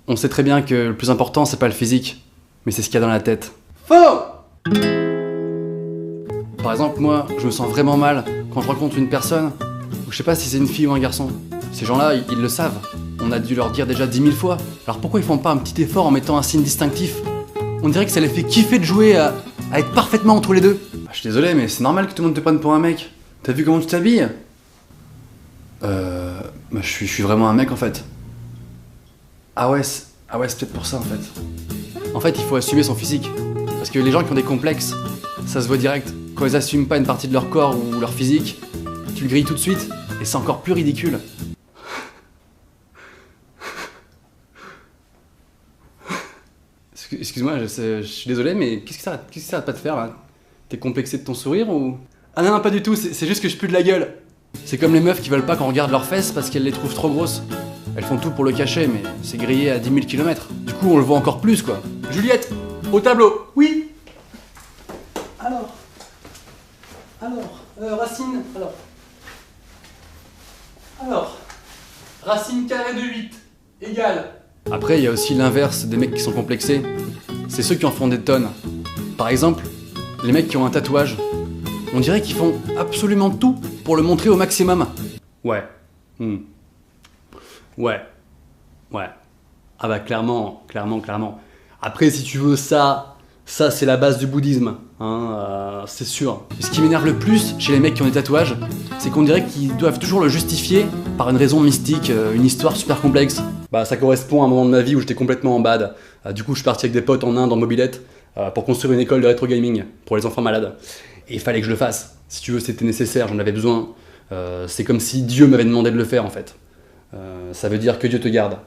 On sait très bien que le plus important, c'est pas le physique, mais c'est ce qu'il y a dans la tête. Faux! Par exemple, moi, je me sens vraiment mal quand je rencontre une personne, ou je sais pas si c'est une fille ou un garçon. Ces gens-là, ils le savent. On a dû leur dire déjà 10 000 fois. Alors pourquoi ils font pas un petit effort en mettant un signe distinctif? On dirait que ça les fait kiffer de jouer à être parfaitement entre les deux. Bah, je suis désolé, mais c'est normal que tout le monde te prenne pour un mec. T'as vu comment tu t'habilles? Bah, je suis vraiment un mec en fait. Ah ouais, c'est peut-être pour ça en fait. En fait, il faut assumer son physique. Parce que les gens qui ont des complexes, ça se voit direct. Quand ils assument pas une partie de leur corps ou leur physique, tu le grilles tout de suite, et c'est encore plus ridicule. Excuse-moi, je suis désolé, mais qu'est-ce que ça arrête pas de faire là? T'es complexé de ton sourire ou... Ah non, pas du tout, c'est juste que je pue de la gueule. C'est comme les meufs qui veulent pas qu'on regarde leurs fesses parce qu'elles les trouvent trop grosses. Elles font tout pour le cacher, mais c'est grillé à 10 000 km. Du coup, on le voit encore plus quoi. Juliette, au tableau. Oui. Racine, racine carrée de 8 égale. Après, il y a aussi l'inverse des mecs qui sont complexés. C'est ceux qui en font des tonnes. Par exemple, les mecs qui ont un tatouage. On dirait qu'ils font absolument tout pour le montrer au maximum. Ouais. Ouais. Ah bah clairement. Après, si tu veux ça c'est la base du bouddhisme, hein, c'est sûr. Ce qui m'énerve le plus chez les mecs qui ont des tatouages, c'est qu'on dirait qu'ils doivent toujours le justifier par une raison mystique, une histoire super complexe. Bah ça correspond à un moment de ma vie où j'étais complètement en bad. Du coup je suis parti avec des potes en Inde en mobilette pour construire une école de rétro gaming pour les enfants malades. Et il fallait que je le fasse. Si tu veux, c'était nécessaire, j'en avais besoin. C'est comme si Dieu m'avait demandé de le faire en fait. Ça veut dire que Dieu te garde.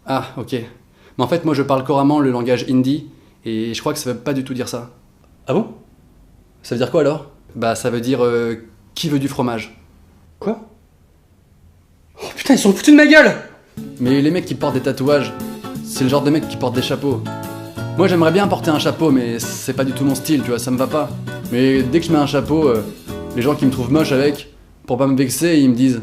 Ah ok. Mais en fait moi je parle couramment le langage hindi. Et je crois que ça veut pas du tout dire ça. Ah bon? Ça veut dire quoi alors? Bah ça veut dire qui veut du fromage. Quoi? Oh putain, ils sont foutus de ma gueule! Mais les mecs qui portent des tatouages, c'est le genre de mecs qui portent des chapeaux. Moi j'aimerais bien porter un chapeau, mais c'est pas du tout mon style, tu vois, ça me va pas. Mais dès que je mets un chapeau, les gens qui me trouvent moche avec, pour pas me vexer, ils me disent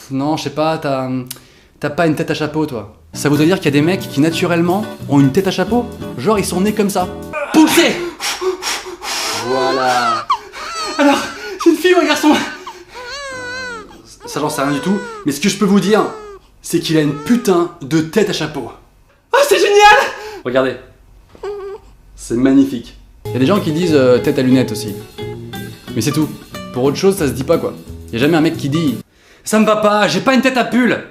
non, je sais pas, t'as pas une tête à chapeau toi. Ça voudrait dire qu'il y a des mecs qui naturellement ont une tête à chapeau. Genre ils sont nés comme ça. Poussez! Voilà. Alors, c'est une fille ou un garçon? Ça j'en sais rien du tout. Mais ce que je peux vous dire, c'est qu'il a une putain de tête à chapeau. Oh c'est génial! Regardez. C'est magnifique. Il y a des gens qui disent tête à lunettes aussi. Mais c'est tout. Pour autre chose, ça se dit pas quoi. Y a jamais un mec qui dit ça me va pas, j'ai pas une tête à pull.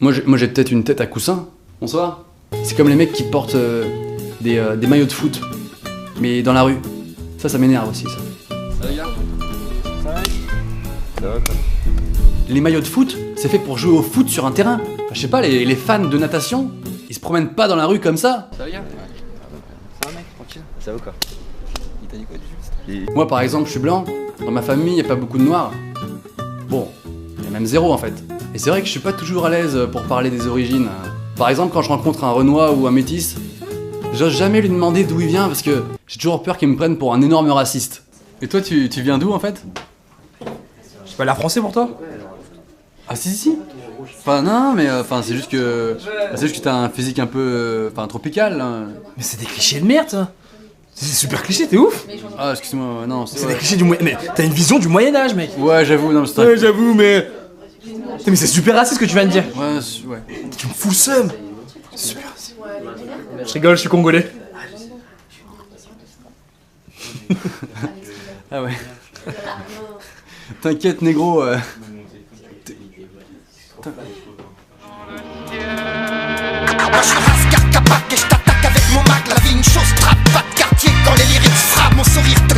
Moi j'ai peut-être une tête à coussin. Bonsoir. C'est comme les mecs qui portent des maillots de foot, mais dans la rue. Ça m'énerve aussi ça. Ça va les gars? Ça va? Ça va quoi? Les maillots de foot, c'est fait pour jouer au foot sur un terrain. Enfin, je sais pas, les fans de natation, ils se promènent pas dans la rue comme ça. Ça va les gars? Ça va mec, tranquille. Ça va quoi? Il t'a dit quoi du juste? Moi par exemple, je suis blanc. Dans ma famille, y a pas beaucoup de noirs. Bon, y a même zéro en fait. Et c'est vrai que je suis pas toujours à l'aise pour parler des origines. Par exemple, quand je rencontre un Renois ou un métis, j'ose jamais lui demander d'où il vient parce que j'ai toujours peur qu'il me prenne pour un énorme raciste. Et toi, tu viens d'où en fait? J'ai pas l'air français pour toi? Ah si. Enfin non, mais c'est juste que t'as un physique un peu tropical. Hein. Mais c'est des clichés de merde ça. C'est super cliché, t'es ouf. Ah excuse-moi, non. C'est des clichés du Moyen... Mais t'as une vision du Moyen-Âge mec. Ouais j'avoue, non c'est... Ouais j'avoue mais... Mais c'est super raciste ce que tu viens de dire. Ouais. Tu me fous le seum. C'est super raciste. Je rigole, je suis congolais. Ah ouais. T'inquiète négro. Moi je suis Raskar Kapak et je t'attaque avec mon mag. La vie une chose frappe, pas de quartier quand les lyrics frappent. Mon sourire te